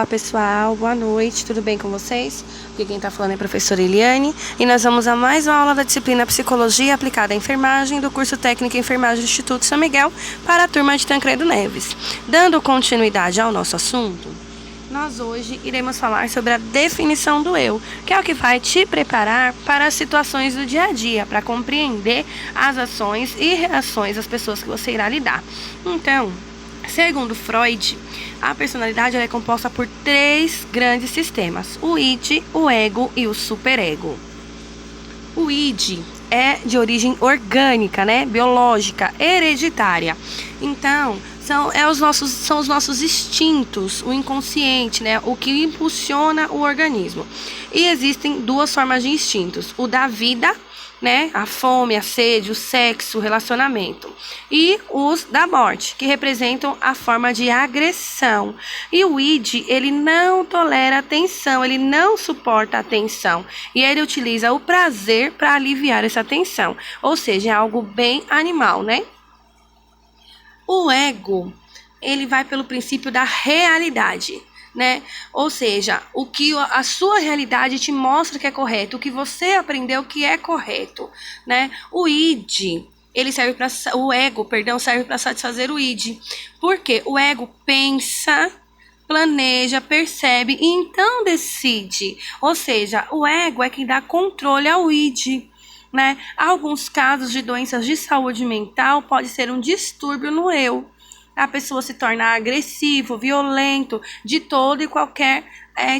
Olá pessoal, boa noite, tudo bem com vocês? Aqui quem está falando é a professora Eliane e nós vamos a mais uma aula da disciplina Psicologia Aplicada à Enfermagem do curso Técnico em Enfermagem do Instituto São Miguel para a turma de Tancredo Neves. Dando continuidade ao nosso assunto, nós hoje iremos falar sobre a definição do eu, que é o que vai te preparar para as situações do dia a dia, para compreender as ações e reações das pessoas que você irá lidar. Então, segundo Freud, a personalidade é composta por 3 grandes sistemas: o id, o ego e o superego. O id é de origem orgânica, biológica, hereditária. Então, são os nossos instintos, o inconsciente, o que impulsiona o organismo. E existem 2 formas de instintos: o da vida, a fome, a sede, o sexo, o relacionamento, e os da morte, que representam a forma de agressão. E o id, ele não tolera a tensão, ele não suporta a tensão, e ele utiliza o prazer para aliviar essa tensão, ou seja, é algo bem animal, O ego, ele vai pelo princípio da realidade, Ou seja, o que a sua realidade te mostra que é correto, o que você aprendeu que é correto, O id, o ego serve para satisfazer o id. Porque o ego pensa, planeja, percebe e então decide. Ou seja, o ego é quem dá controle ao id. Alguns casos de doenças de saúde mental pode ser um distúrbio no eu. A pessoa se torna agressivo, violento, de todo e qualquer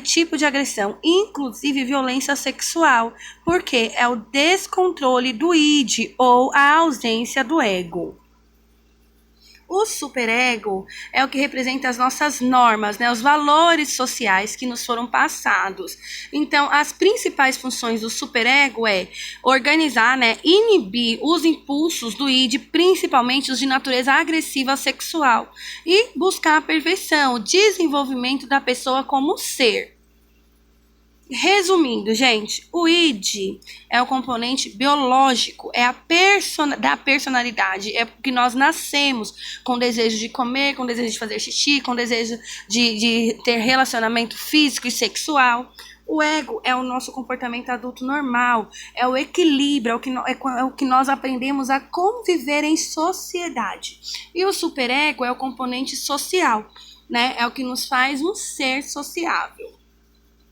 tipo de agressão, inclusive violência sexual, porque é o descontrole do id ou a ausência do ego. O superego é o que representa as nossas normas, os valores sociais que nos foram passados. Então, as principais funções do superego é organizar, inibir os impulsos do id, principalmente os de natureza agressiva sexual, e buscar a perfeição, o desenvolvimento da pessoa como ser. Resumindo, gente, o id é o componente biológico, é da personalidade, é porque nós nascemos com desejo de comer, com desejo de fazer xixi, com desejo de ter relacionamento físico e sexual. O ego é o nosso comportamento adulto normal, é o equilíbrio, é o que nós aprendemos a conviver em sociedade. E o superego é o componente social, é o que nos faz um ser sociável.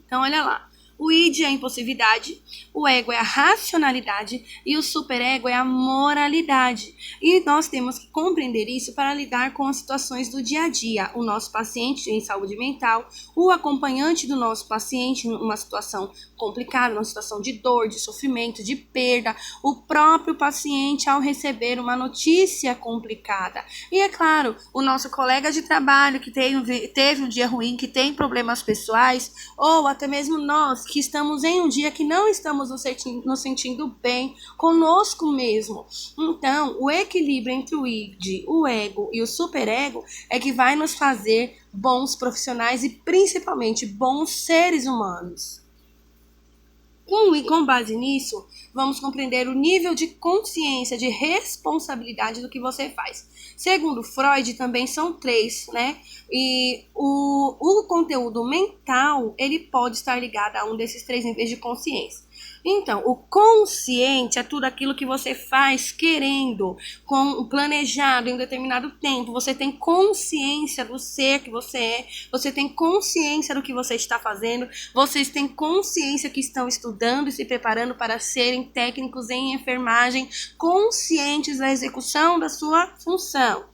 Então, olha lá, o id é a impulsividade, o ego é a racionalidade e o superego é a moralidade. E nós temos que compreender isso para lidar com as situações do dia a dia. O nosso paciente em saúde mental, o acompanhante do nosso paciente numa situação complicada, numa situação de dor, de sofrimento, de perda, o próprio paciente ao receber uma notícia complicada. E é claro, o nosso colega de trabalho que teve um dia ruim, que tem problemas pessoais, ou até mesmo nós que estamos em um dia que não estamos nos sentindo bem conosco mesmo. Então, o equilíbrio entre o id, o ego e o superego é que vai nos fazer bons profissionais e principalmente bons seres humanos. Com base nisso, vamos compreender o nível de consciência, de responsabilidade do que você faz. Segundo Freud, também são 3, E o conteúdo mental, ele pode estar ligado a um desses 3 níveis de consciência. Então, o consciente é tudo aquilo que você faz querendo, planejado em um determinado tempo. Você tem consciência do ser que você é, você tem consciência do que você está fazendo, vocês têm consciência que estão estudando e se preparando para serem técnicos em enfermagem, conscientes da execução da sua função.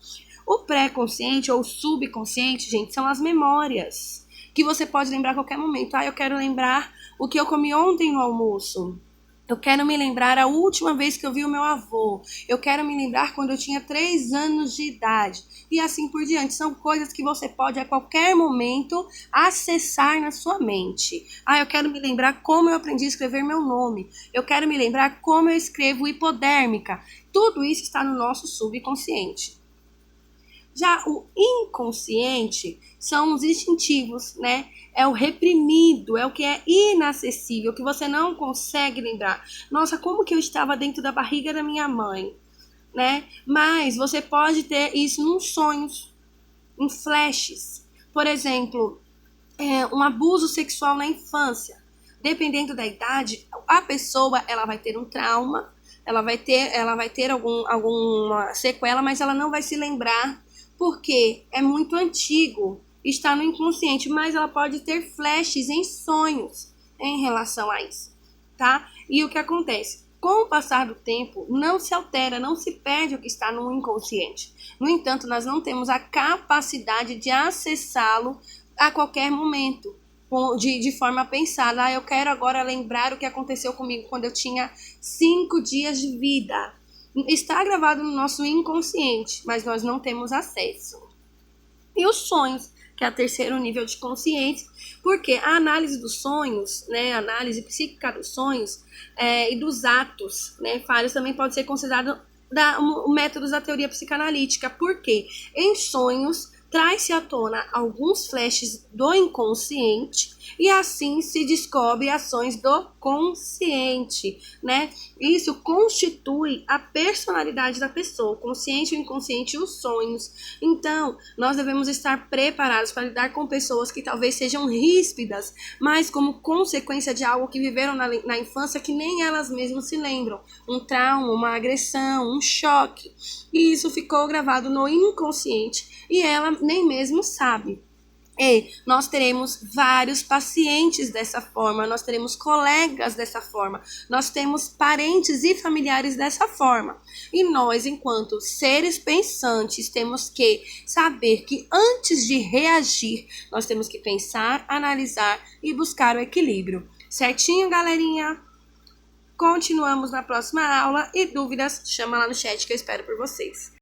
O pré-consciente ou subconsciente, gente, são as memórias que você pode lembrar a qualquer momento. Eu quero lembrar o que eu comi ontem no almoço. Eu quero me lembrar a última vez que eu vi o meu avô. Eu quero me lembrar quando eu tinha 3 anos de idade. E assim por diante. São coisas que você pode a qualquer momento acessar na sua mente. Eu quero me lembrar como eu aprendi a escrever meu nome. Eu quero me lembrar como eu escrevo hipodérmica. Tudo isso está no nosso subconsciente. Já o inconsciente são os instintivos, É o reprimido, é o que é inacessível, que você não consegue lembrar. Nossa, como que eu estava dentro da barriga da minha mãe, Mas você pode ter isso nos sonhos, em flashes. Por exemplo, um abuso sexual na infância. Dependendo da idade, a pessoa ela vai ter um trauma, ela vai ter alguma sequela, mas ela não vai se lembrar porque é muito antigo, está no inconsciente, mas ela pode ter flashes em sonhos em relação a isso, tá? E o que acontece? Com o passar do tempo, não se altera, não se perde o que está no inconsciente. No entanto, nós não temos a capacidade de acessá-lo a qualquer momento, de forma pensada. Ah, eu quero agora lembrar o que aconteceu comigo quando eu tinha 5 dias de vida. Está gravado no nosso inconsciente, mas nós não temos acesso. E os sonhos, que é o terceiro nível de consciência, porque a análise dos sonhos, né, a análise psíquica dos sonhos e dos atos, né, falhos também pode ser considerado o método da teoria psicanalítica, porque em sonhos traz-se à tona alguns flashes do inconsciente e assim se descobre ações do consciente, né? Isso constitui a personalidade da pessoa, o consciente, o inconsciente e os sonhos. Então, nós devemos estar preparados para lidar com pessoas que talvez sejam ríspidas, mas como consequência de algo que viveram na infância que nem elas mesmas se lembram. Um trauma, uma agressão, um choque. E isso ficou gravado no inconsciente e ela nem mesmo sabe. E nós teremos vários pacientes dessa forma, nós teremos colegas dessa forma, nós temos parentes e familiares dessa forma. E nós, enquanto seres pensantes, temos que saber que antes de reagir, nós temos que pensar, analisar e buscar o equilíbrio. Certinho, galerinha? Continuamos na próxima aula e dúvidas, chama lá no chat que eu espero por vocês.